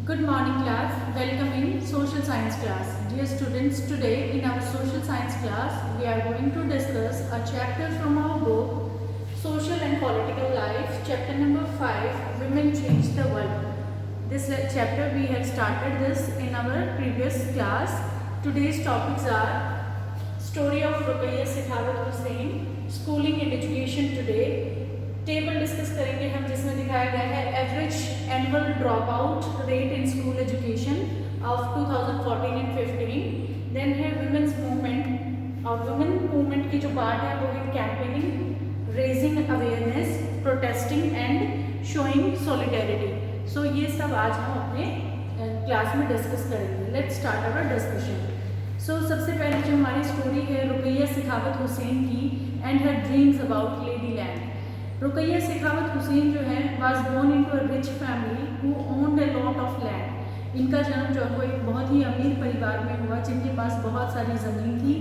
Good morning class, welcome in social science class. Dear students, today in our social science class we are going to discuss a chapter from our book Social and Political Life, chapter number 5, Women Change the World. This chapter we have started this in our previous class. Today's topics are Story of Ruqayya Sakhawat Hussain, Schooling and Education Today. Table discuss करेंगे हम जिसमें दिखाया गया है average annual drop out rate in school education of 2014 and 15. Then है women's movement और women movement की जो पार्ट है वो है campaigning, raising awareness, protesting and showing solidarity. So ये सब आज हम अपने क्लास में डिस्कस करेंगे. Let's start our discussion. So सबसे पहले जो हमारी स्टोरी है रुकैया सखावत हुसैन की and her dreams about lady land. Rukaiya Sakhawat Hussain जो है was born into a rich family who owned a lot of land. इनका जन्म जो है वो एक बहुत ही अमीर परिवार में हुआ जिनके पास बहुत सारी ज़मीन थी.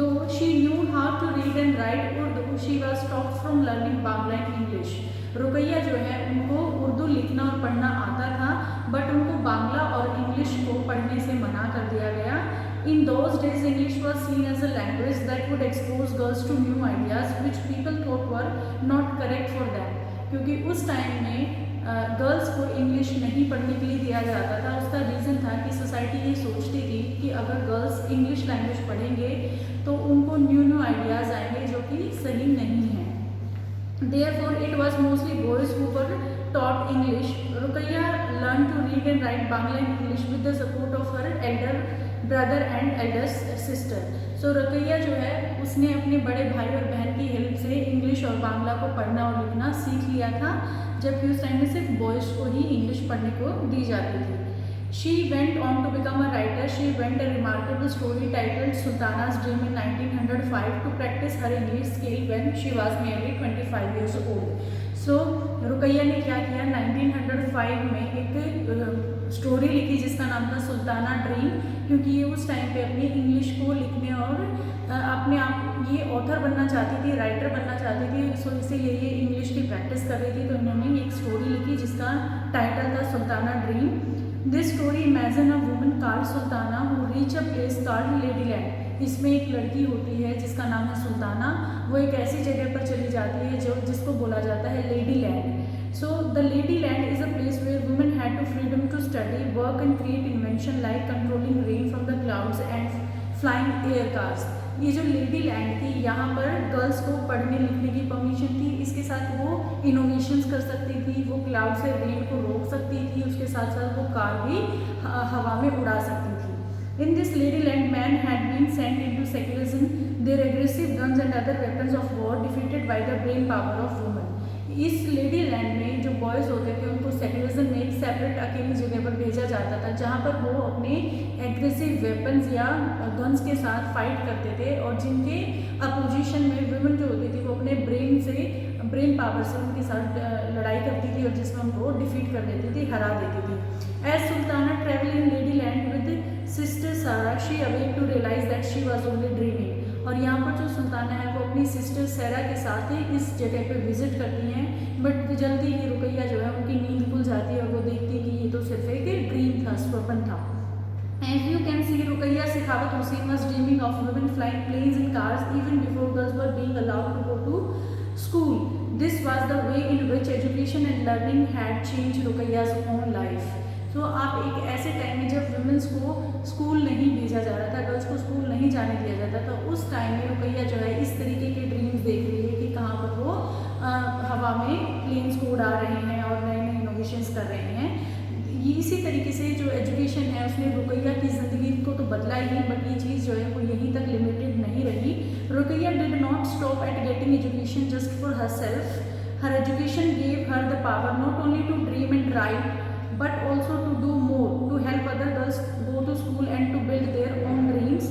Though she knew how to read and write Urdu, she was stopped from learning Bangla and English. Rokeya जो है उनको उर्दू लिखना और पढ़ना आता था बट उनको बांग्ला और इंग्लिश को पढ़ने से मना कर दिया गया. In those days, English was seen as a language that would expose girls to new ideas which people thought were not correct for them. क्योंकि उस टाइम में गर्ल्स को इंग्लिश नहीं पढ़ने के लिए दिया जाता था. उसका रीज़न था कि सोसाइटी ये सोचती थी कि अगर गर्ल्स इंग्लिश लैंग्वेज पढ़ेंगे तो उनको न्यू आइडियाज़ आएंगे जो कि सही नहीं है. Therefore, it was mostly boys who were taught English. Ruqayya learned to read and write Bangla and English with the support of her elder brother and elder sister. So Rukaiya जो है उसने अपने बड़े भाई और बहन की हेल्प से इंग्लिश और बांग्ला को पढ़ना और लिखना सीख लिया था, जबकि उस टाइम में सिर्फ बॉयज़ को ही इंग्लिश पढ़ने को दी जाती थी. She went on to become a writer. She went a remarkable story titled Sultana's dream in 1905 to practice her English skill when she was nearly 25 years old. So Rukaiya ने क्या किया, 1905 में एक स्टोरी लिखी जिसका नाम था सुल्ताना ड्रीम, क्योंकि ये उस टाइम पे अपनी इंग्लिश को लिखने और अपने आप ये ऑथर बनना चाहती थी, राइटर बनना चाहती थी. सो इसीलिए ये इंग्लिश की प्रैक्टिस कर रही थी. तो इन्होंने एक स्टोरी लिखी जिसका टाइटल था Sultana dream. This story imagine a woman called Sultana who reach a place called lady land. इसमें एक लड़की होती है जिसका नाम है सुल्ताना. वो एक ऐसी जगह पर चली जाती है जो जिसको बोला जाता है lady land. So the Lady Land is a place where women had to freedom to study, work and create invention like controlling rain from the clouds and flying air cars. ये जो लेडी लैंड थी यहाँ पर girls को पढ़ने लिखने की permission थी. इसके साथ वो इनोवेशंस कर सकती थी, वो क्लाउड से रेन को रोक सकती थी, उसके साथ साथ वो कार भी हवा में उड़ा सकती थी. In this lady land, men had been sent into secularism. Their aggressive guns and other weapons of war defeated by the brain power of women. इस लेडी लैंड में जो बॉयज़ होते थे उनको सेक्युलरिज्म में एक सेपरेट अकेली जगह पर भेजा जाता था जहाँ पर वो अपने एग्रेसिव वेपन्स या गन्स के साथ फाइट करते थे और जिनके अपोजिशन में वुमेन जो होती थी वो अपने ब्रेन पावर से उनके साथ लड़ाई करती थी और जिसमें उनको डिफीट कर देती थी, हरा देती थी. As Sultana travel in Lady Land with sister Sara she awake to realise that she was only dreaming. और यहाँ पर जो सुल्ताना है वो अपनी सिस्टर सैरा के साथ ही इस जगह पे विजिट करती हैं. बट जल्दी ही रुकैया जो है उनकी नींद खुल जाती है और वो देखती है कि ये तो सिर्फ एक ड्रीम था, स्वप्न था. As you can see, Ruqayya Sakhawat Hussain was dreaming of women flying planes and cars even before girls were being allowed to go to school. This was the way in which education and learning had changed Ruqayya's own life. तो आप एक ऐसे time में जब women's को school नहीं भेजा जा रहा था, गर्ल्स को स्कूल नहीं जाने दिया जाता था, उस टाइम में रुकैया जो है इस तरीके के ड्रीम्स देख रही है कि कहाँ पर वो हवा में प्लेन्स को उड़ा रहे हैं और नए नए इनोवेशंस कर रहे हैं. इसी तरीके से जो एजुकेशन है उसने रुकैया की ज़िंदगी को तो बदला ही, बट ये चीज़ जो है वो यहीं तक लिमिटेड नहीं रही. Rokeya did not stop at getting education just for herself. Her education gave her the power not only to dream and write but also to do more to help other girls go to school and to build their own dreams.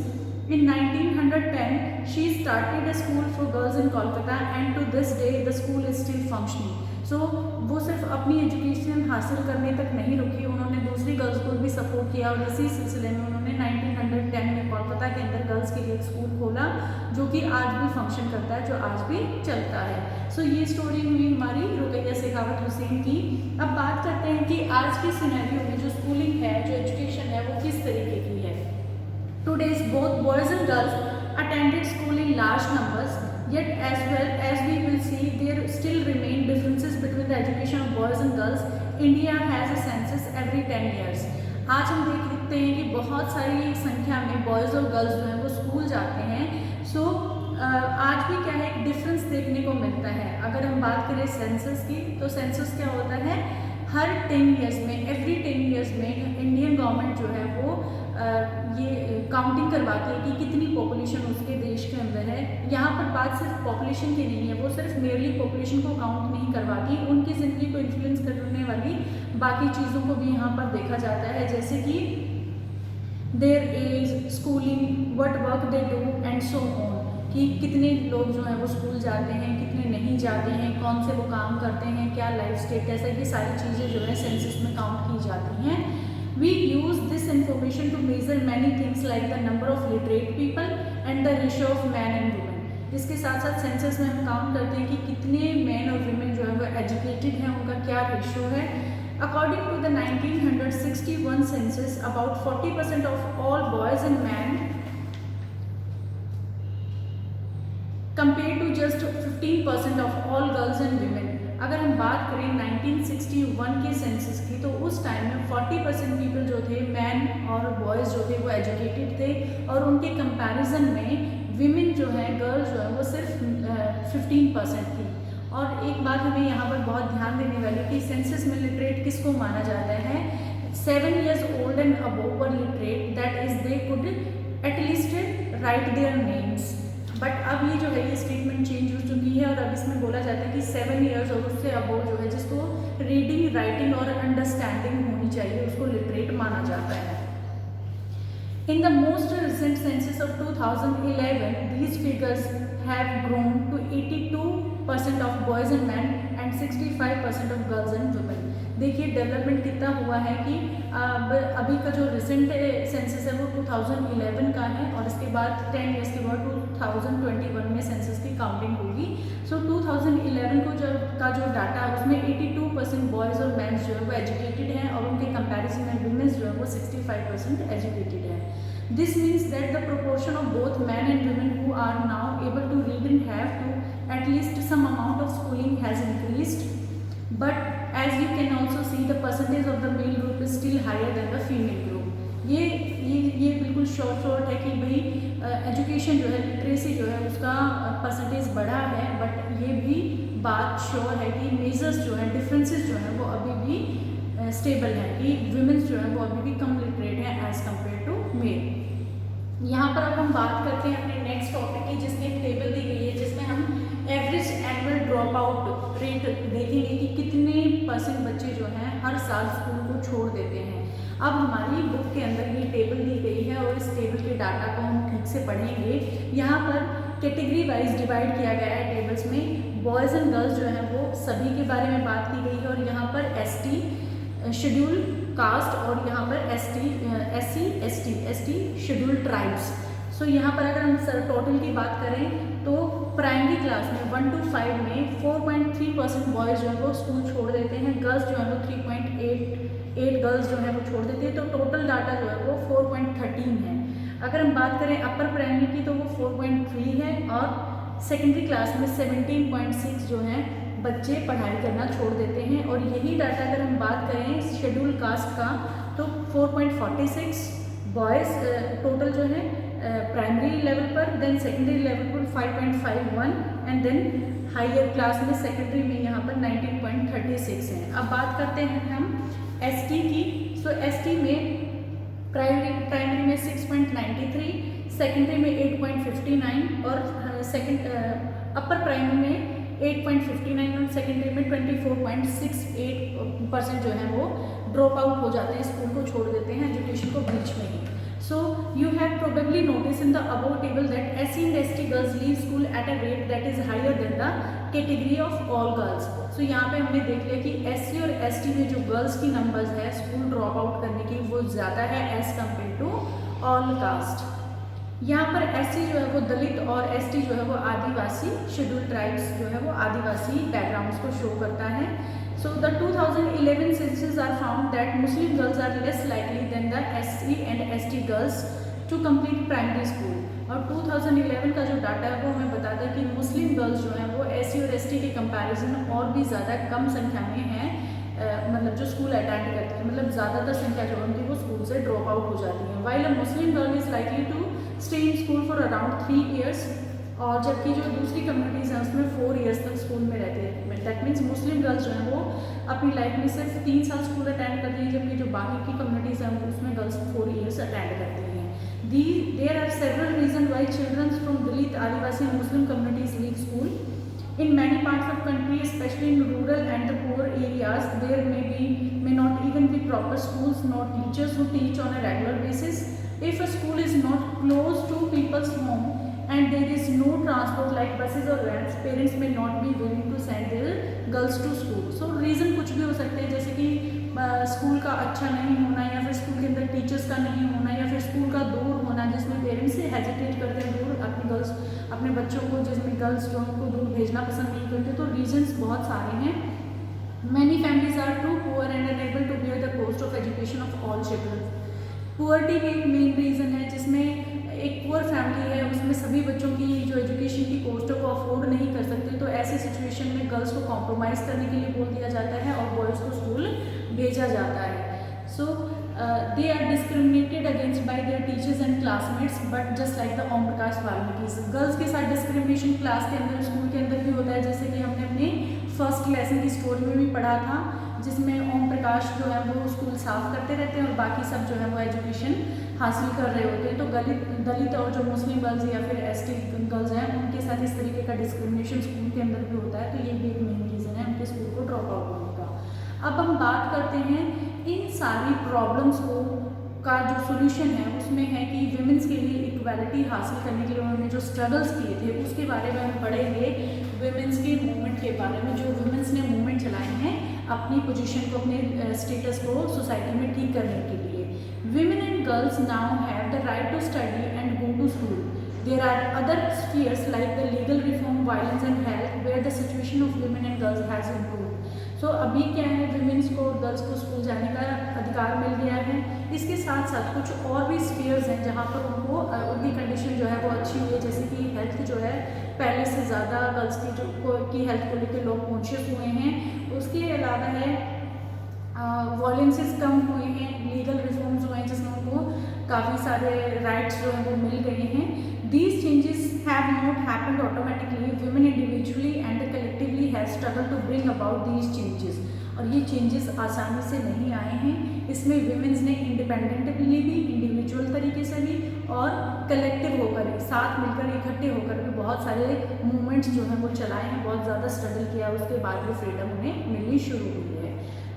In 1910, she started a school for girls in Kolkata and to this day the school is still functioning. So वो सिर्फ अपनी education हासिल करने तक नहीं रुकी, उन्होंने दूसरी गर्ल्स को भी सपोर्ट किया और इसी सिलसिले में उन्होंने 1910 में कोलकाता के अंदर गर्ल्स के लिए एक स्कूल खोला जो कि आज भी फंक्शन करता है, जो आज भी चलता है. सो ये स्टोरी हुई हमारी रुकैया सखावत हुसैन की. अब बात करते हैं कि आज के सिनेरियो में जो schooling as well as we will see, there still remain differences between the education of boys and girls. India has a census every 10 years. आज हम देखते हैं कि बहुत सारी संख्या में बॉयज़ और गर्ल्स जो हैं वो स्कूल जाते हैं. सो आज भी क्या है, एक डिफरेंस देखने को मिलता है. अगर हम बात करें सेंसस की, तो सेंसस क्या होता है, हर 10 ईयर्स में, एवरी 10 ईयर्स में इंडियन गवर्नमेंट जो है वो ये काउंटिंग करवाती है कि कितनी पॉपुलेशन उसके देश के अंदर है. यहाँ पर बात सिर्फ पॉपुलेशन की नहीं है, वो सिर्फ मेयरली पॉपुलेशन को काउंट नहीं करवाती, उनकी ज़िंदगी को इन्फ्लुएंस करने वाली बाकी चीज़ों को भी यहाँ पर देखा जाता है, जैसे कि their age, schooling, what work they do and so on, कि कितने लोग जो हैं वो स्कूल जाते हैं, कितने नहीं जाते हैं, कौन से वो काम करते हैं, क्या लाइफ स्टेटस है, ये सारी चीज़ें जो है सेंसस में काउंट की जाती हैं. We use this information to measure many things like the number of literate people and the ratio of man and women. इसके साथ साथ सेंसस में हम काउंट करते हैं कि कितने मैन और women जो है वो एजुकेटेड हैं, उनका क्या रेशियो है. According to the 1961 census, about 40% of all boys and men compared to just 15% of all girls and women. अगर हम बात करें 1961 के सेंसस की, तो उस टाइम में 40% पीपल जो थे, मैन और बॉयज़ जो थे वो एजुकेटेड थे, और उनके कंपैरिजन में विमेन जो है, गर्ल्स जो है वो सिर्फ 15% थी. और एक बात हमें यहाँ पर बहुत ध्यान देने वाली कि सेंसस में लिटरेट किसको माना जाता है. 7 years old and above were literate, that is they could at least write their names. But अब ये जो है ये स्टेटमेंट चेंज हो चुकी है, और अब इसमें बोला जाता है कि 7 years और उससे अबव जो है, जिसको रीडिंग, राइटिंग और अंडरस्टैंडिंग होनी चाहिए, उसको लिटरेट माना जाता है. In the most recent census of 2011, these figures have grown to 82% of boys and men and 65% of girls and women. देखिए डेवलपमेंट कितना हुआ है कि अभी का जो रिसेंट सेंसस है वो 2011 का है, और इसके बाद 10 years के बाद 2021 में सेंसस की काउंटिंग होगी. सो 2011 को जो डाटा है उसमें 82% बॉयज़ और मैन्स जो है वो एजुकेटेड हैं, और उनके कंपैरिजन में वुमेन्स जो है वो 65% एजुकेटेड है. This means that the proportion of both man and women who are now able to read and have to at least some amount of schooling has increased. But as you can also see the percentage of the male group is still higher than the female group. ये बिल्कुल short है कि भाई education जो है, literacy जो है, उसका परसेंटेज बढ़ा है, बट ये भी बात श्योर है कि मेजर्स जो है, डिफरेंसेस जो है वो अभी भी स्टेबल है, कि वुमेन्स जो है वो अभी भी कम लिटरेट है एज कम्पेयर टू मेल. यहाँ पर अब हम बात करते हैं अपने नेक्स्ट टॉपिक की, जिसमें एक टेबल दी गई है, जिसमें हम average annual drop out rate देखेंगे कि कितने % बच्चे जो हैं हर साल स्कूल को छोड़ देते हैं. अब हमारी बुक के अंदर ये टेबल दी गई है, और इस टेबल के डाटा को हम ठीक से पढ़ेंगे. यहाँ पर कैटेगरी वाइज डिवाइड किया गया है टेबल्स में. बॉयज़ एंड गर्ल्स जो हैं वो सभी के बारे में बात की गई है, और यहाँ पर ST शेड्यूल कास्ट, और यहाँ पर SC ST शेड्यूल ट्राइब्स. सो यहाँ पर अगर हम टोटल की बात करें तो प्राइमरी क्लास में 1 to 5 में 4.3% बॉयज़ जो है वो स्कूल छोड़ देते हैं, गर्ल्स जो है वो 3.8 गर्ल्स जो है वो छोड़ देते हैं. तो टोटल डाटा जो है वो 4.13 है. अगर हम बात करें अपर प्राइमरी की तो वो 4.3 है, और सेकेंडरी क्लास में 17.6 जो है बच्चे पढ़ाई करना छोड़ देते हैं. और यही डाटा अगर हम बात करें शेड्यूल कास्ट का तो 4.46 बॉयज़ टोटल जो है प्राइमरी लेवल पर, देन सेकेंडरी लेवल पर 5.51, एंड देन हायर क्लास में सेकेंडरी में यहाँ पर 19.36 है. अब बात करते हैं हम ST की. सो ST में प्राइमरी में 6.93, सेकेंडरी में 8.59, और अपर प्राइमरी में 8.59, और सेकेंडरी में 24.68% जो है वो ड्रॉप आउट हो जाते हैं, स्कूल को छोड़ देते हैं एजुकेशन को बीच में ही. So you have probably noticed in the above table that SC and ST girls leave school at a rate that is higher than the category of all girls. So यहाँ पे हमने देख लिया कि SC और ST में जो girls की नंबर्स है स्कूल ड्रॉप आउट करने की वो ज़्यादा है as compared to all caste. यहाँ पर SC जो है वो दलित, और ST जो है वो आदिवासी शेड्यूल ट्राइब्स जो है वो आदिवासी बैकग्राउंड्स को शो करता है. So the 2011 census are found that Muslim girls are less likely than the SC and ST girls to complete primary school. और 2011 का जो डाटा है वो हमें बताता है कि मुस्लिम गर्ल्स जो हैं वो SC और ST के कंपैरिजन और भी ज़्यादा कम संख्या में हैं, मतलब जो स्कूल अटेंड करती है, मतलब ज़्यादातर संख्या जो उनकी वो स्कूल से ड्रॉप आउट हो जाती है। While a Muslim girl is likely to stay in school for around 3 years, और जबकि जो दूसरी कम्युनिटीज़ हैं उसमें 4 years तक स्कूल में रहते हैं। दैट मीन्स मुस्लिम गर्ल्स जो हैं वो अपनी लाइफ में सिर्फ 3 साल स्कूल अटेंड करती हैं, जबकि जो बाकी की कम्युनिटीज़ हैं उसमें गर्ल्स 4 years अटेंड करती हैं। There are several reasons why children from Dalit, Adivasi and Muslim communities leave school. In many parts of country, especially in rural and the poor areas, there may not even be proper schools, nor teachers who teach on a regular basis. If a school is not close to people's home and there is no transport like buses or vans, parents may not be willing to send their girls to school. So reason कुछ भी हो सकते हैं, जैसे कि school का अच्छा नहीं होना, या फिर स्कूल के अंदर टीचर्स का नहीं होना, या फिर स्कूल का दूर होना जिसमें पेरेंट्स से हेजिटेट करते हैं दूर अपने बच्चों को, जिसमें गर्ल्स जो उनको दूर भेजना पसंद नहीं करते। तो रीजंस बहुत सारे हैं। Many families are too poor and unable to bear the cost of education of all children. Poverty भी एक मेन रीज़न है, जिसमें एक पुअर फैमिली है उसमें सभी बच्चों की जो एजुकेशन की कॉस्ट है वो अफोर्ड नहीं कर सकते। तो ऐसी सिचुएशन में गर्ल्स को कॉम्प्रोमाइज़ करने के लिए बोल दिया जाता है और बॉयज़ को स्कूल भेजा जाता है। So they are discriminated against by their teachers and classmates, but just like the Om Prakash Valmiki. Girls के साथ डिस्क्रिमिनेशन क्लास के अंदर, स्कूल के अंदर भी होता है, जैसे कि हमने अपने फर्स्ट लेसन की स्टोरी में भी पढ़ा था, जिसमें ओम प्रकाश जो है वो स्कूल साफ करते रहते हैं और बाकी सब जो है वो एजुकेशन हासिल कर रहे होते हैं। तो दलित और जो मुस्लिम गर्ल्स या फिर ST गर्ल्स हैं उनके साथ इस तरीके का डिस्क्रिमिनेशन स्कूल के अंदर भी होता है। तो ये भी एक मेन रीज़न है उनके स्कूल को ड्रॉप आउट होने का। अब हम बात करते हैं इन सारी प्रॉब्लम्स का जो सोल्यूशन है उसमें है कि विमेंस के लिए इक्वालिटी हासिल करने के लिए उन्होंने जो स्ट्रगल्स किए थे उसके बारे में हम पढ़ेंगे। विमेंस के मूवमेंट के बारे में, जो विमेंस ने मूवमेंट चलाए हैं अपनी पोजीशन को, अपने स्टेटस को सोसाइटी में ठीक करने के लिए। Women and girls now have the right to study and go to school. There are other spheres like the legal reform, violence and health where the situation of women and girls has improved. So अभी क्या है, women's को और girls को school जाने का अधिकार मिल गया है। इसके साथ साथ कुछ और भी स्फीयर्स हैं जहाँ पर उनको उनकी कंडीशन जो है वो अच्छी हुई है, जैसे कि हेल्थ जो है पहले से ज़्यादा गर्ल्स की हेल्थ को लेकर लोग कॉन्शियस हुए हैं। उसके अलावा है वॉयलेंसेस कम हुए हैं, लीगल रिफॉर्म्स हुए हैं जिसमें उनको काफ़ी सारे राइट्स जो हैं वो मिल गए हैं। These changes have not happened automatically. Women individually and collectively have struggled to bring about these changes. और ये चेंजेस आसानी से नहीं आए हैं। इसमें विमेंस ने इंडिपेंडेंटली भी, इंडिविजुअल तरीके से भी और कलेक्टिव होकर, साथ मिलकर, इकट्ठे होकर भी बहुत सारे मूवमेंट्स जो हैं वो चलाए हैं, बहुत ज़्यादा स्ट्रगल किया, उसके बाद भी फ्रीडम उन्हें मिलनी शुरू हुई है।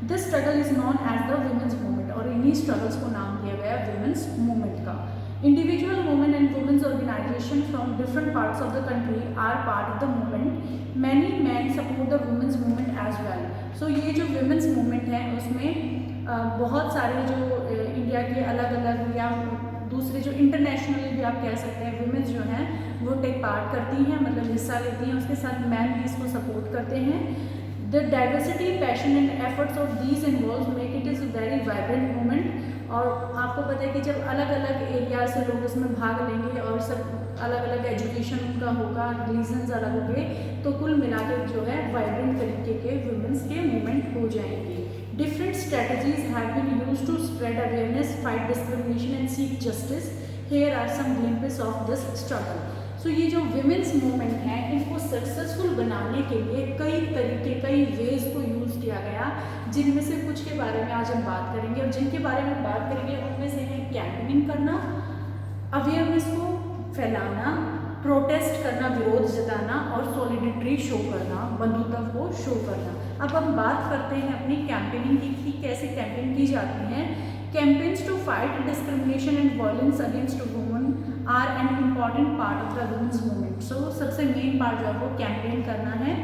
This struggle is known as the women's movement, और इन्हीं स्ट्रगल्स को नाम दिया गया वुमेन्स मूवमेंट का। Individual women and women's organization from different parts of the country are part of the movement. Many men support the women's movement as well. So ये जो women's movement है उसमें बहुत सारे जो इंडिया के अलग अलग या दूसरे जो इंटरनेशनली भी आप कह सकते हैं women's जो हैं वो टेक पार्ट करती हैं, मतलब हिस्सा लेती हैं। उसके साथ मैन भी इसको सपोर्ट करते हैं। The diversity, passion and efforts of these involves make it is a very vibrant movement. और आपको पता है कि जब अलग अलग एरिया से लोग इसमें भाग लेंगे और सब अलग अलग एजुकेशन उनका होगा, रिलीजन्स अलग होंगे, तो कुल मिला के जो है वाइब्रेंट तरीके के वुमेन्स के मूवमेंट हो जाएंगे। Different strategies have been used to spread awareness, fight discrimination and seek justice. Here are some glimpses of this struggle. So ये जो विमेंस मूवमेंट है इनको सक्सेसफुल बनाने के लिए कई तरीके, कई वेज को यूज़ किया गया, जिनमें से कुछ के बारे में आज हम बात करेंगे। और जिनके बारे में बात करेंगे उनमें से है कैंपेनिंग करना, अवेयरनेस को फैलाना, प्रोटेस्ट करना, विरोध जताना और सॉलिडेरिटी शो करना, बंधुता को शो करना। अब हम बात करते हैं अपनी कैंपेनिंग की कि कैसे कैंपेन की जाती है। Campaigns to fight discrimination and violence against women are an important part of the women's movement. So सबसे मेन पार्ट जो है वो कैंपेन करना है।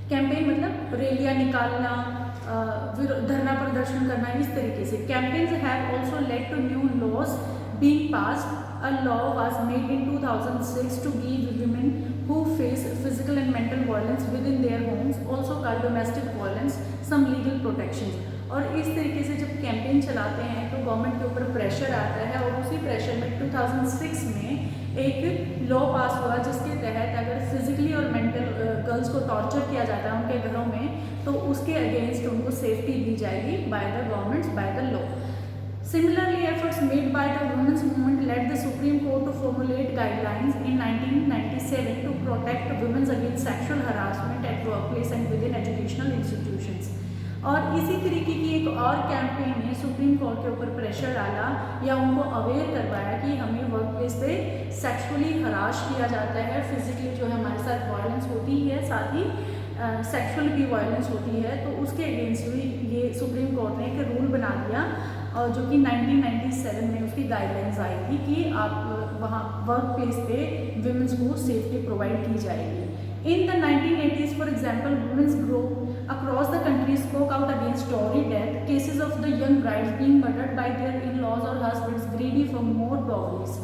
कैंपेन मतलब रैलियाँ निकालना, धरना प्रदर्शन करना, इस तरीके से। Campaigns have also led to new laws being passed. A law was made in 2006 to give women who face physical and mental violence within their homes, also called domestic violence, some legal protections. और इस तरीके से जब campaign चलाते हैं तो government के ऊपर प्रेशर आता है, और उसी प्रेशर में 2006 में एक लॉ पास हुआ जिसके तहत अगर फिजिकली और मेंटल गर्ल्स को टॉर्चर किया जाता है उनके घरों में, तो उसके अगेंस्ट उनको सेफ्टी दी जाएगी by the governments, by the law. Similarly, efforts made by the women's movement led the Supreme Court to formulate guidelines in 1997 to protect women against sexual harassment at workplace and within educational institutions. और इसी तरीके की एक और campaign ने supreme court के ऊपर pressure डाला या उनको अवेयर करवाया कि हमें वर्क प्लेस पे सेक्सुअली हराश किया जाता है, फिजिकली जो है हमारे साथ वायलेंस होती है, साथ ही सेक्सुअल भी वायलेंस होती है। तो उसके अगेंस्ट भी ये सुप्रीम कोर्ट ने एक रूल बना दिया, और जो कि 1997 में उसकी गाइडलाइंस आई थी कि आप वहाँ वर्क प्लेस पे विमेंस को सेफ्टी प्रोवाइड की जाएगी। In the 1980s, for example, women's group across the country spoke out against dowry death, cases of the young brides being murdered by their in-laws or husbands greedy for more dowries।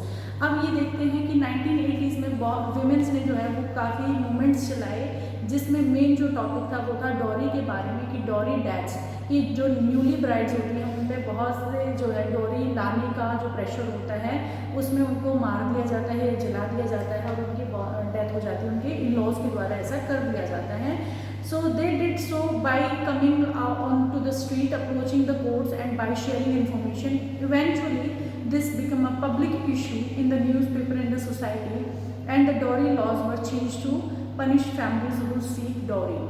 अब ये देखते हैं कि 1980s में women's ने जो है वो काफ़ी मूवमेंट्स चलाए, जिसमें मेन जो टॉपिक था वो था डॉरी के बारे में, कि डॉरी डेथ्स, कि जो न्यूली ब्राइड्स होती हैं उन पर बहुत से जो है डॉरी लाने का जो प्रेशर होता है उसमें उनको मार दिया जाता है, जला दिया जाता है और उनकी डेथ हो जाती है, उनके इन लॉज के द्वारा ऐसा कर दिया जाता है। So they did so by coming onto the street, approaching the courts and by sharing information. Eventually, this became a public issue in the newspaper and the society, and the dowry laws were changed to punish families who seek dowry.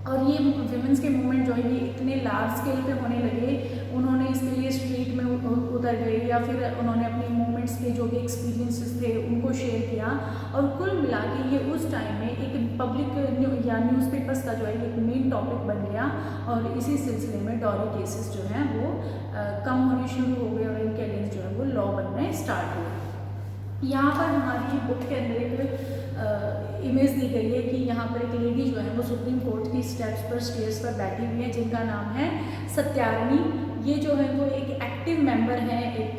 और ये women's के movement जो है ये इतने large scale पे होने लगे, उन्होंने इसके लिए स्ट्रीट में उतर गए या फिर उन्होंने अपनी मूवमेंट्स के जो भी एक्सपीरियंसेस थे उनको शेयर किया, और कुल मिला के ये उस टाइम में एक पब्लिक या न्यूज़पेपर्स का जो है एक मेन टॉपिक बन गया, और इसी सिलसिले में डॉरी केसेस जो हैं वो कम होने शुरू हो गए और इनके अगेंस्ट जो है वो लॉ बनने स्टार्ट हुए। यहाँ पर हमारी बुक के अंदर एक इमेज दी गई है कि यहाँ पर एक लेडी जो है वो सुप्रीम कोर्ट की स्टेप्स पर स्टेयर्स पर बैठी हुई है, जिनका नाम है सत्यारणी। ये जो है वो एक एक्टिव मेंबर है एक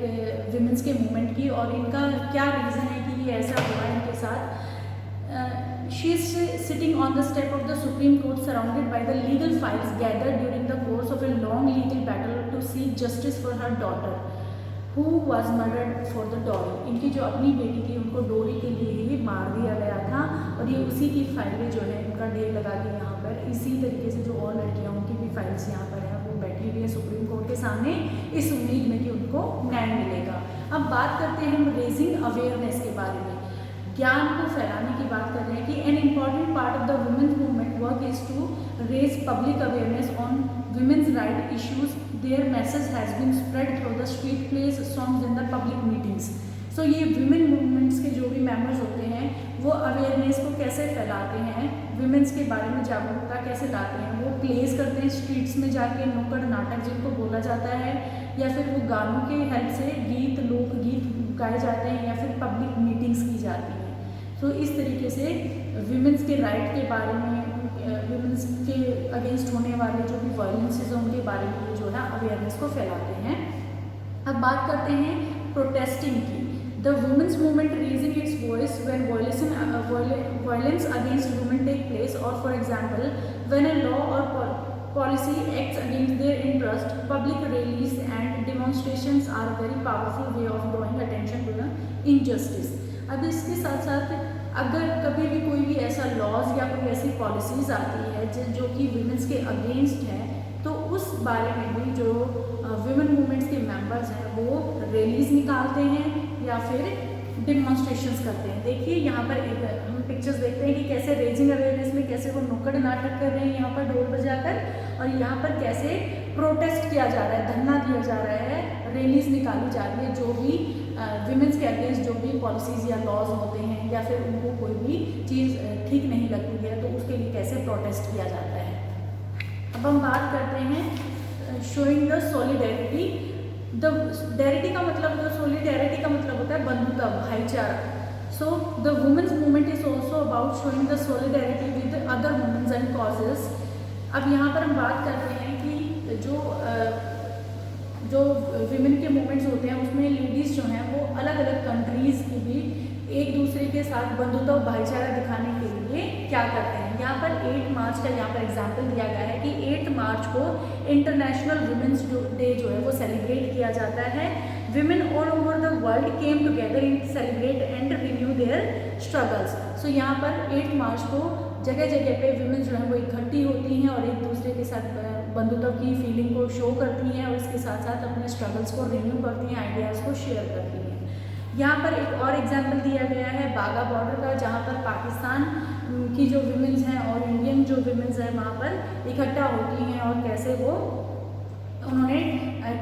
विमेंस के मूवमेंट की, और इनका क्या रीज़न है कि ये ऐसा हुआ इनके साथ। She is sitting on the step of the Supreme Court surrounded by the legal files gathered during the course of a long legal battle to seek justice for her daughter who was murdered for the dowry. इनकी जो अपनी बेटी थी उनको डोरी के लिए ही मार दिया गया था, और ये उसी की फाइलें जो है इनका ढेर लगा के यहाँ पर, इसी तरीके से जो और लड़कियाँ उनकी भी फाइल्स यहाँ पर हैं वो बैठी हुई है सुप्रीम कोर्ट के सामने इस उम्मीद में कि उनको न्याय मिलेगा। अब बात करते हैं हम रेजिंग अवेयरनेस के बारे में, ज्ञान को फैलाने की बात कर रहे हैं कि an important part of the women's movement work is to raise public awareness on women's right issues. Their message has been spread through the street plays, songs and the public meetings. So ये women movements के जो भी members होते हैं वो awareness को कैसे फैलाते हैं, women's के बारे में जागरूकता कैसे लाते हैं, वो प्लेस करते हैं स्ट्रीट्स में जाके, नुक्कड़ नाटक जिनको बोला जाता है, या फिर वो गानों के हेल्प से गीत, लोकगीत गाए जाते हैं, या फिर पब्लिक मीटिंग्स की जाती हैं। तो इस तरीके से women's के राइट के बारे में, विमेंस के अगेंस्ट होने वाले जो भी वायलेंसेस हैं उनके बारे में जो है अवेयरनेस को फैलाते हैं। अब बात करते हैं प्रोटेस्टिंग की। The women's movement raising its voice when violence against women take place, और for example when a law or policy acts against their interest, public rallies and demonstrations are very powerful way of drawing attention to the injustice. अब इसके साथ साथ अगर कभी भी कोई भी ऐसा लॉज या कोई ऐसी पॉलिसीज़ आती है जो कि विमेंस के अगेंस्ट है, तो उस बारे में भी जो विमेन मूवमेंट्स के मेंबर्स हैं वो रैलीज निकालते हैं या फिर डेमोन्स्ट्रेशंस करते हैं। देखिए यहाँ पर एक हम पिक्चर्स देखते हैं कि कैसे रेजिंग अवेयरनेस में कैसे वो नुक्कड़ नाटक कर रहे हैं यहाँ पर ढोल बजाकर, और यहाँ पर कैसे प्रोटेस्ट किया जा रहा है, धरना दिया जा रहा है, रैलीज निकाली जा रही है, जो भी विमेंस के अगेंस्ट जो भी पॉलिसीज़ या लॉज होते हैं या फिर उनको कोई भी चीज़ ठीक नहीं लगती है तो उसके लिए कैसे प्रोटेस्ट किया जाता है। अब हम बात करते हैं शोइंग द सॉलिडेरिटी। द डेरिटी का मतलब, सॉलिडेरिटी का मतलब होता है बंधुता, भाईचारा। So the women's movement is also about showing the solidarity with other women's and causes. अब यहाँ पर हम बात करते हैं कि जो विमेन के मूवमेंट्स होते हैं उसमें लेडीज़ जो हैं वो अलग अलग कंट्रीज़ की भी एक दूसरे के साथ बंधुता और भाईचारा दिखाने के लिए क्या करते हैं, यहाँ पर 8 मार्च का यहाँ पर एग्जाम्पल दिया गया है कि 8 मार्च को इंटरनेशनल वुमेंस डे जो है वो सेलिब्रेट किया जाता है। Women all over the world came together in celebrate and renew their struggles. So यहाँ पर 8 मार्च को जगह जगह पे विमेन जो है वो इकट्ठी होती हैं और एक दूसरे के साथ बंधुत्व की फीलिंग को शो करती हैं और इसके साथ साथ अपने स्ट्रगल्स को रिन्यू करती हैं, आइडियाज़ को शेयर करती हैं। यहाँ पर एक और एग्जाम्पल दिया गया है बाघा बॉर्डर का, जहाँ पर पाकिस्तान की जो विमेंस हैं और इंडियन जो विमेंस हैं वहाँ पर इकट्ठा होती हैं और कैसे वो उन्होंने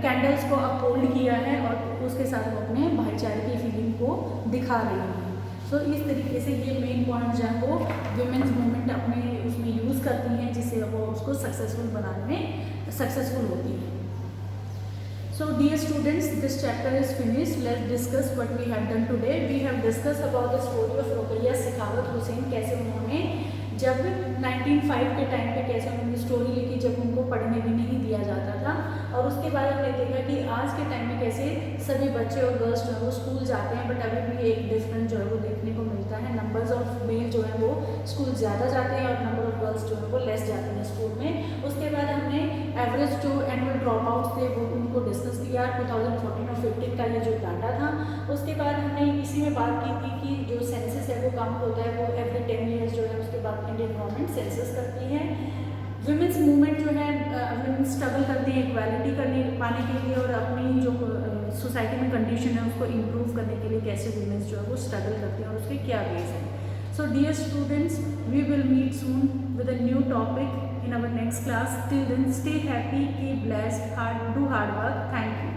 कैंडल्स को अपहोल्ड किया है और उसके साथ वो अपने भाईचारे की फीलिंग को दिखा रही हैं। सो इस तरीके से ये मेन पॉइंट जो है वो विमेंस मूवमेंट अपने उसमें यूज़ करती हैं जिससे वो उसको सक्सेसफुल बनाने में सक्सेसफुल होती हैं। So dear students, this chapter is finished. Let's discuss what we have done today. We have discussed about the story of Ruqaiya Sakhawat Hussain, कैसे उन्होंने जब 1905 के टाइम पे कैसे उन्होंने स्टोरी लिखी जब उनको पढ़ने भी नहीं दिया जाता था, और उसके बाद हमने देखा कि आज के टाइम में कैसे सभी बच्चे और गर्ल्स जो है वो स्कूल जाते हैं, बट अभी भी एक डिफरेंट जो है वो देखने को मिलता है। नंबर्स ऑफ मेल जो है वो स्कूल ज़्यादा जाते हैं और नंबर ऑफ गर्ल्स जो है वो लेस जाते हैं स्कूल में। उसके बाद हमने एवरेज जो एनुअल ड्रॉप आउट्स थे वो उनको डिस्कस किया 2014 और 15 का ये जो डाटा था। उसके बाद हमने इसी में बात की थी कि जो सेंसस है वो काउंट होता है वो एवरी 10 ईयर्स जो है उसके बाद इंडियन गवर्नमेंट सेंसस करती है। विमेंस मूवमेंट जो है विमेंस स्ट्रगल करती है इक्वालिटी करने पाने के लिए और अपनी जो सोसाइटी में कंडीशन है उसको इम्प्रूव करने के लिए कैसे विमेंस जो है वो स्ट्रगल करती हैं और उसके क्या वेज हैं। So dear students, we will meet soon with a new topic in our next class. Till then, stay happy, keep blessed, do hard work. Thank you.